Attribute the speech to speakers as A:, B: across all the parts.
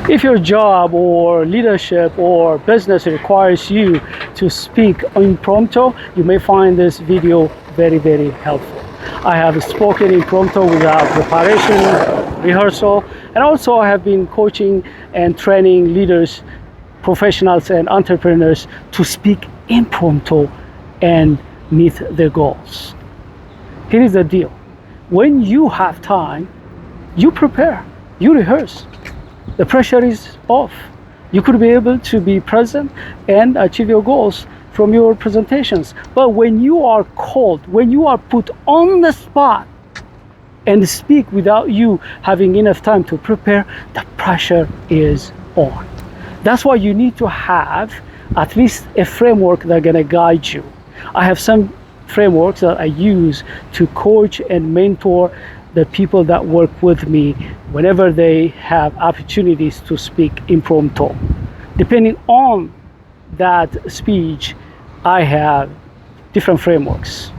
A: If your job or leadership or business requires you to speak impromptu, you may find this video very, very helpful. I have spoken impromptu without preparation, rehearsal, and also I have been coaching and training leaders, professionals, and entrepreneurs to speak impromptu and meet their goals. Here is the deal. When you have time, you prepare, you rehearse. The pressure is off. You could be able to be present and achieve your goals from your presentations. But when you are called, when you are put on the spot and speak without you having enough time to prepare, the pressure is on. That's why you need to have at least a framework that's gonna guide you. I have some frameworks that I use to coach and mentor the people that work with me whenever they have opportunities to speak impromptu. Depending on that speech, I have different frameworks.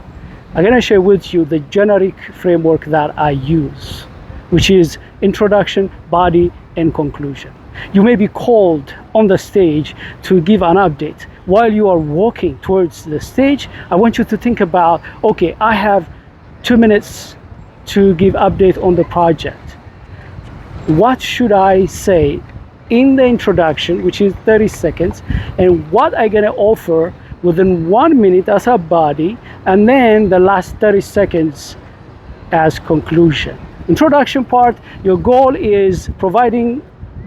A: I'm going to share with you the generic framework that I use, which is introduction, body, and conclusion. You may be called on the stage to give an update. While you are walking towards the stage, I want you to think about, okay, I have 2 minutes to give update on the project. What should I say in the introduction, which is 30 seconds, and what I'm gonna offer within 1 minute as a body, and then the last 30 seconds as conclusion. Introduction part, your goal is providing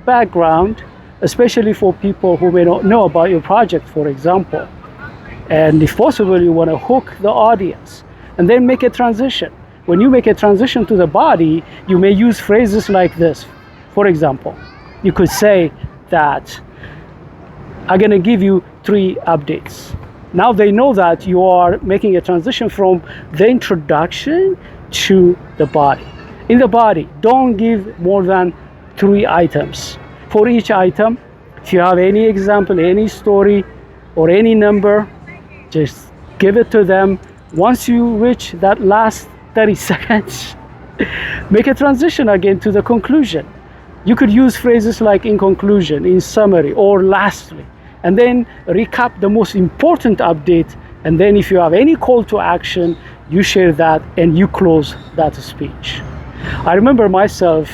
A: background, especially for people who may not know about your project, for example. And if possible, you wanna hook the audience, and then make a transition. When you make a transition to the body, you may use phrases like this. For example, you could say that I'm gonna give you 3 updates. Now they know that you are making a transition from the introduction to the body. In the body, don't give more than 3 items. For each item, if you have any example, any story, or any number, just give it to them. Once you reach that last 30 seconds, make a transition again to the conclusion. You could use phrases like in conclusion, in summary, or lastly, and then recap the most important update. And then if you have any call to action, you share that and you close that speech. I remember myself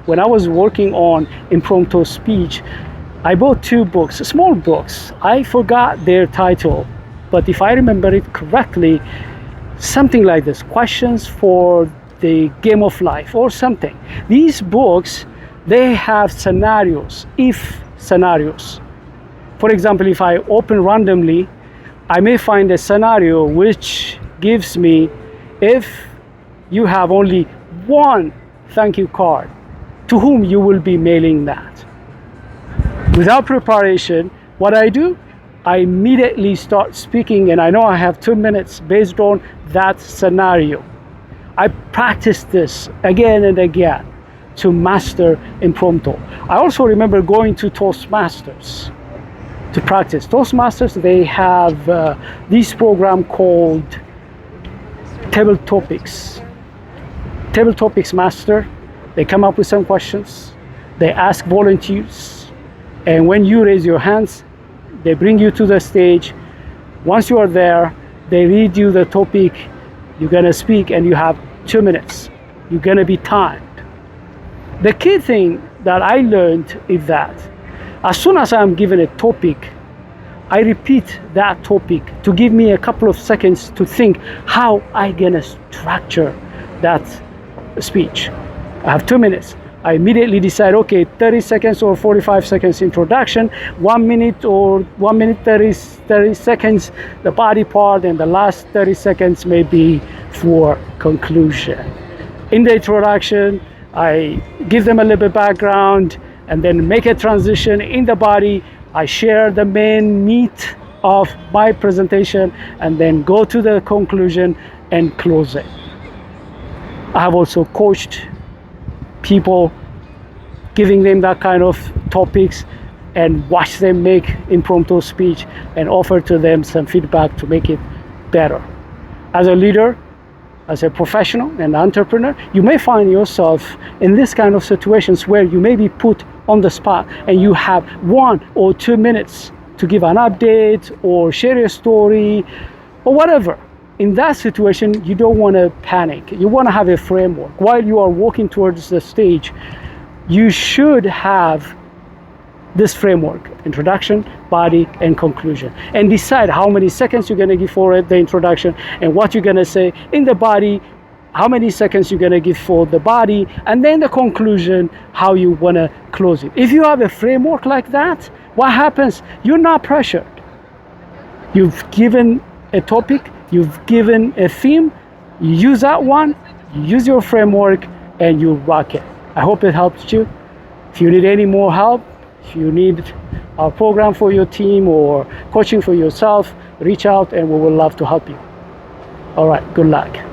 A: when I was working on impromptu speech, I bought 2 books, small books. I forgot their title, but if I remember it correctly, something like this, questions for the game of life or something. These books, they have scenarios, if scenarios. For example, if I open randomly, I may find a scenario which gives me, if you have only 1 thank you card, to whom you will be mailing that. Without preparation, what I do, I immediately start speaking, and I know I have 2 minutes based on that scenario. I practice this again and again to master impromptu. I also remember going to Toastmasters to practice. Toastmasters, they have this program called Table Topics. Table Topics Master, they come up with some questions, they ask volunteers, and when you raise your hands, they bring you to the stage. Once you are there, they read you the topic you're gonna speak, and you have 2 minutes. You're gonna be timed. The key thing that I learned is that as soon as I'm given a topic, I repeat that topic to give me a couple of seconds to think how I'm gonna structure that speech. I have 2 minutes. I immediately decide, okay, 30 seconds or 45 seconds introduction, 1 minute or 1 minute 30 seconds the body part, and the last 30 seconds may be for conclusion. In the introduction, I give them a little bit background and then make a transition. In the body, I share the main meat of my presentation and then go to the conclusion and close it. I have also coached people, giving them that kind of topics, and watch them make impromptu speech and offer to them some feedback to make it better. As a leader, as a professional and entrepreneur, you may find yourself in this kind of situations where you may be put on the spot and you have 1 or 2 minutes to give an update or share your story or whatever. In that situation, you don't want to panic. You want to have a framework. While you are walking towards the stage, you should have this framework: introduction, body, and conclusion, and decide how many seconds you're going to give for the introduction and what you're going to say in the body, how many seconds you're going to give for the body, and then the conclusion, how you want to close it. If you have a framework like that, what happens? You're not pressured. You've given a topic, you've given a theme, you use that one, you use your framework, and you rock it. I hope it helped you. If you need any more help, if you need a program for your team or coaching for yourself, reach out and we will love to help you. All right, good luck.